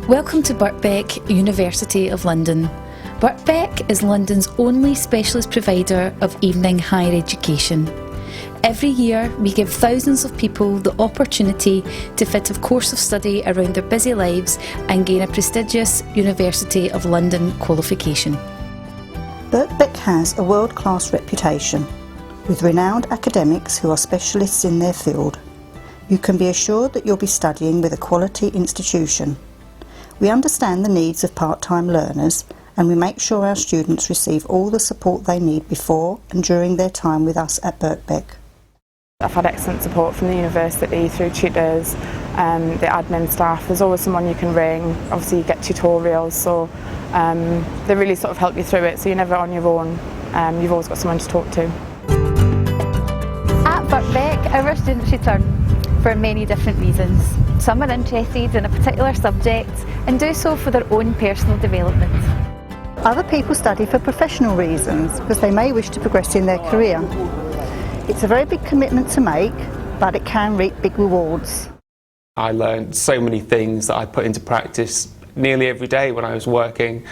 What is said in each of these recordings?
Welcome to Birkbeck University of London. Birkbeck is London's only specialist provider of evening higher education. Every year we give thousands of people the opportunity to fit a course of study around their busy lives and gain a prestigious University of London qualification. Birkbeck has a world-class reputation, with renowned academics who are specialists in their field. You can be assured that you'll be studying with a quality institution. We understand the needs of part-time learners, and we make sure our students receive all the support they need before and during their time with us at Birkbeck. I've had excellent support from the university through tutors, the admin staff. There's always someone you can ring. Obviously you get tutorials, so they really sort of help you through it, so you're never on your own. You've always got someone to talk to. At Birkbeck, our students return for many different reasons. Some are interested in a particular subject and do so for their own personal development. Other people study for professional reasons because they may wish to progress in their career. It's a very big commitment to make, but it can reap big rewards. I learned so many things that I put into practice nearly every day when I was working.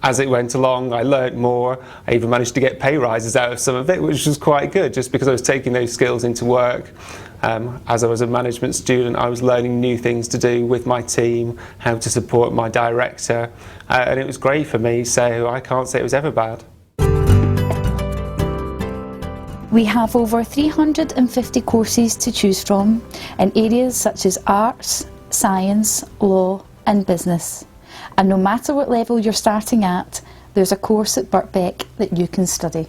As it went along, I learned more. I even managed to get pay rises out of some of it, which was quite good, just because I was taking those skills into work. As I was a management student, I was learning new things to do with my team, how to support my director, and it was great for me, so I can't say it was ever bad. We have over 350 courses to choose from in areas such as arts, science, law and business. And no matter what level you're starting at, there's a course at Birkbeck that you can study.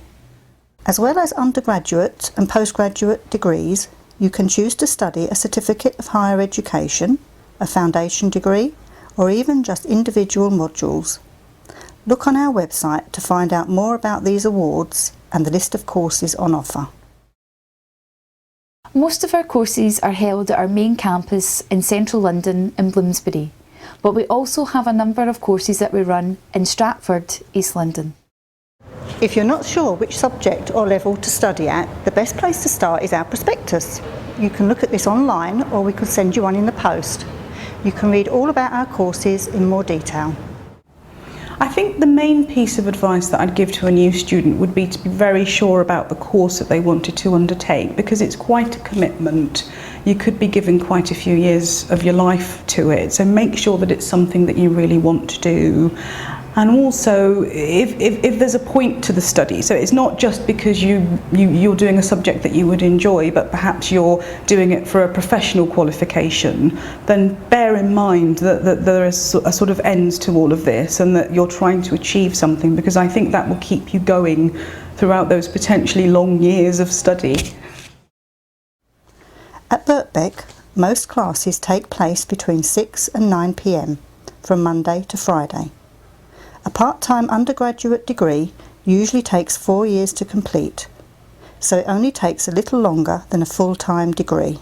As well as undergraduate and postgraduate degrees, you can choose to study a certificate of higher education, a foundation degree, or even just individual modules. Look on our website to find out more about these awards and the list of courses on offer. Most of our courses are held at our main campus in central London in Bloomsbury, but we also have a number of courses that we run in Stratford, East London. If you're not sure which subject or level to study at, the best place to start is our prospectus. You can look at this online, or we could send you one in the post. You can read all about our courses in more detail. I think the main piece of advice that I'd give to a new student would be to be very sure about the course that they wanted to undertake, because it's quite a commitment. You could be giving quite a few years of your life to it, so make sure that it's something that you really want to do. And also, if there's a point to the study, so it's not just because you're doing a subject that you would enjoy, but perhaps you're doing it for a professional qualification, then bear in mind that there is a sort of end to all of this, and that you're trying to achieve something, because I think that will keep you going throughout those potentially long years of study. At Birkbeck, most classes take place between 6 and 9 p.m, from Monday to Friday. A part-time undergraduate degree usually takes 4 years to complete, so it only takes a little longer than a full-time degree.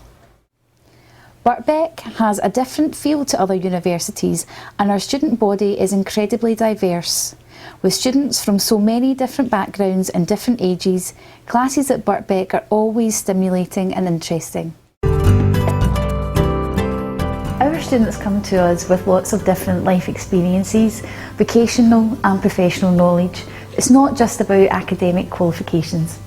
Birkbeck has a different feel to other universities, and our student body is incredibly diverse. With students from so many different backgrounds and different ages, classes at Birkbeck are always stimulating and interesting. Our students come to us with lots of different life experiences, vocational and professional knowledge. It's not just about academic qualifications.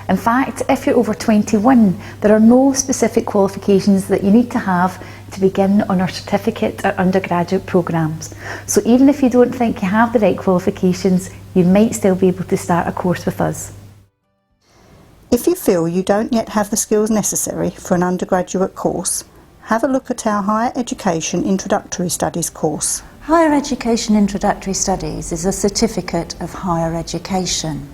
In fact, if you're over 21, there are no specific qualifications that you need to have to begin on our certificate or undergraduate programmes. So even if you don't think you have the right qualifications, you might still be able to start a course with us. If you feel you don't yet have the skills necessary for an undergraduate course, have a look at our Higher Education Introductory Studies course. Higher Education Introductory Studies is a certificate of higher education.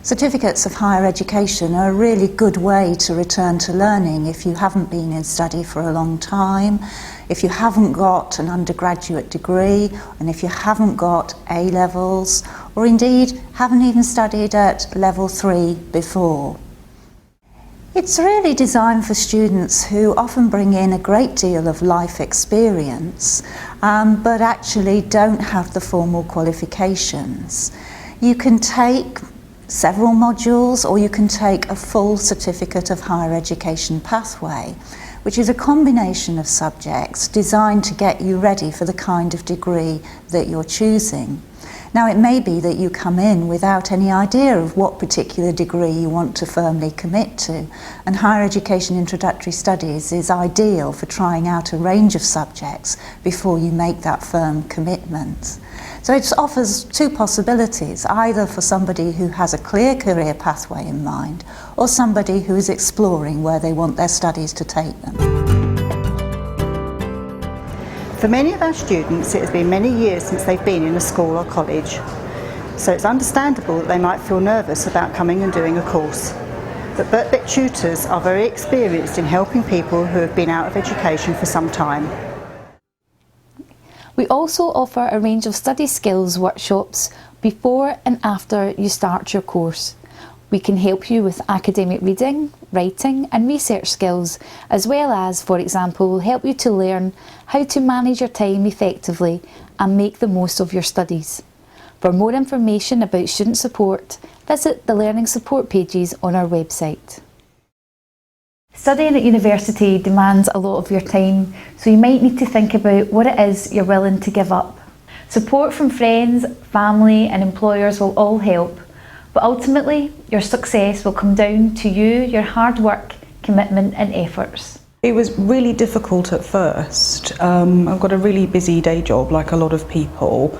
Certificates of higher education are a really good way to return to learning if you haven't been in study for a long time, if you haven't got an undergraduate degree, and if you haven't got A-levels, or indeed haven't even studied at level 3 before. It's really designed for students who often bring in a great deal of life experience, but actually don't have the formal qualifications. You can take several modules, or you can take a full certificate of higher education pathway, which is a combination of subjects designed to get you ready for the kind of degree that you're choosing. Now, it may be that you come in without any idea of what particular degree you want to firmly commit to, and higher education introductory studies is ideal for trying out a range of subjects before you make that firm commitment. So it offers two possibilities, either for somebody who has a clear career pathway in mind, or somebody who is exploring where they want their studies to take them. For many of our students, it has been many years since they've been in a school or college, so it's understandable that they might feel nervous about coming and doing a course. But Birkbeck tutors are very experienced in helping people who have been out of education for some time. We also offer a range of study skills workshops before and after you start your course. We can help you with academic reading, writing and research skills, as well as, for example, help you to learn how to manage your time effectively and make the most of your studies. For more information about student support, visit the learning support pages on our website. Studying at university demands a lot of your time, so you might need to think about what it is you're willing to give up. Support from friends, family and employers will all help, but ultimately your success will come down to you, your hard work, commitment and efforts. It was really difficult at first. I've got a really busy day job like a lot of people,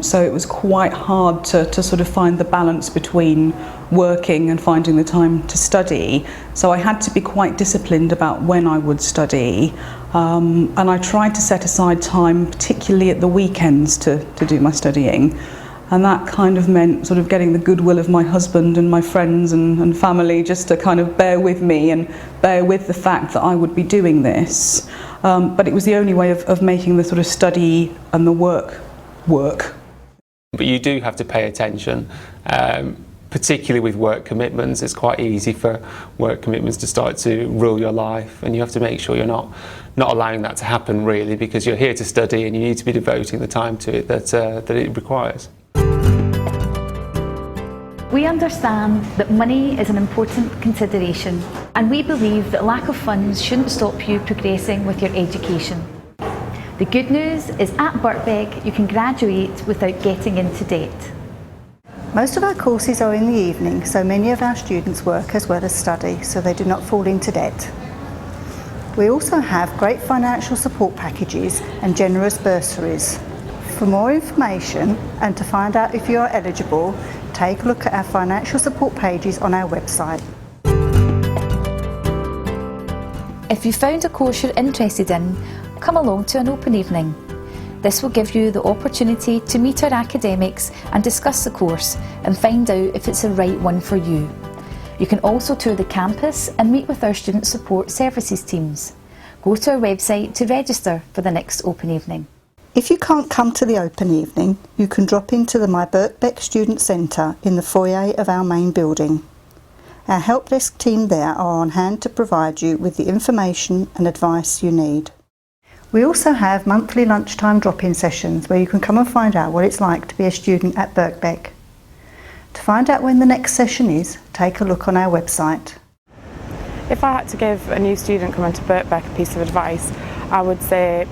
so it was quite hard to sort of find the balance between working and finding the time to study. So I had to be quite disciplined about when I would study, and I tried to set aside time, particularly at the weekends, to do my studying. And that kind of meant sort of getting the goodwill of my husband and my friends and family just to kind of bear with me and bear with the fact that I would be doing this. But it was the only way of making the sort of study and the work. But you do have to pay attention, particularly with work commitments. It's quite easy for work commitments to start to rule your life, and you have to make sure you're not allowing that to happen really, because you're here to study and you need to be devoting the time to it that it requires. We understand that money is an important consideration, and we believe that lack of funds shouldn't stop you progressing with your education. The good news is at Birkbeck you can graduate without getting into debt. Most of our courses are in the evening, so many of our students work as well as study, so they do not fall into debt. We also have great financial support packages and generous bursaries. For more information and to find out if you are eligible, take a look at our financial support pages on our website. If you found a course you're interested in, come along to an open evening. This will give you the opportunity to meet our academics and discuss the course and find out if it's the right one for you. You can also tour the campus and meet with our student support services teams. Go to our website to register for the next open evening. If you can't come to the open evening, you can drop into the My Birkbeck Student Centre in the foyer of our main building. Our help desk team there are on hand to provide you with the information and advice you need. We also have monthly lunchtime drop-in sessions where you can come and find out what it's like to be a student at Birkbeck. To find out when the next session is, take a look on our website. If I had to give a new student coming to Birkbeck a piece of advice, I would say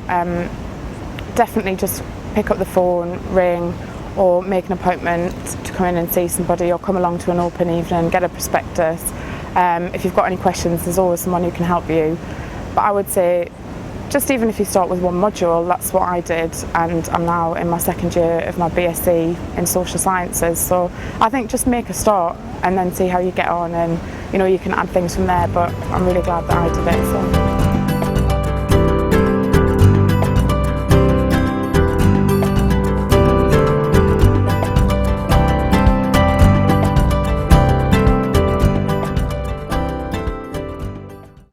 definitely just pick up the phone, ring, or make an appointment to come in and see somebody, or come along to an open evening, get a prospectus. If you've got any questions, there's always someone who can help you. But I would say, just even if you start with one module, that's what I did, and I'm now in my second year of my BSc in social sciences. So I think just make a start and then see how you get on, and you know, you can add things from there, but I'm really glad that I did it. So.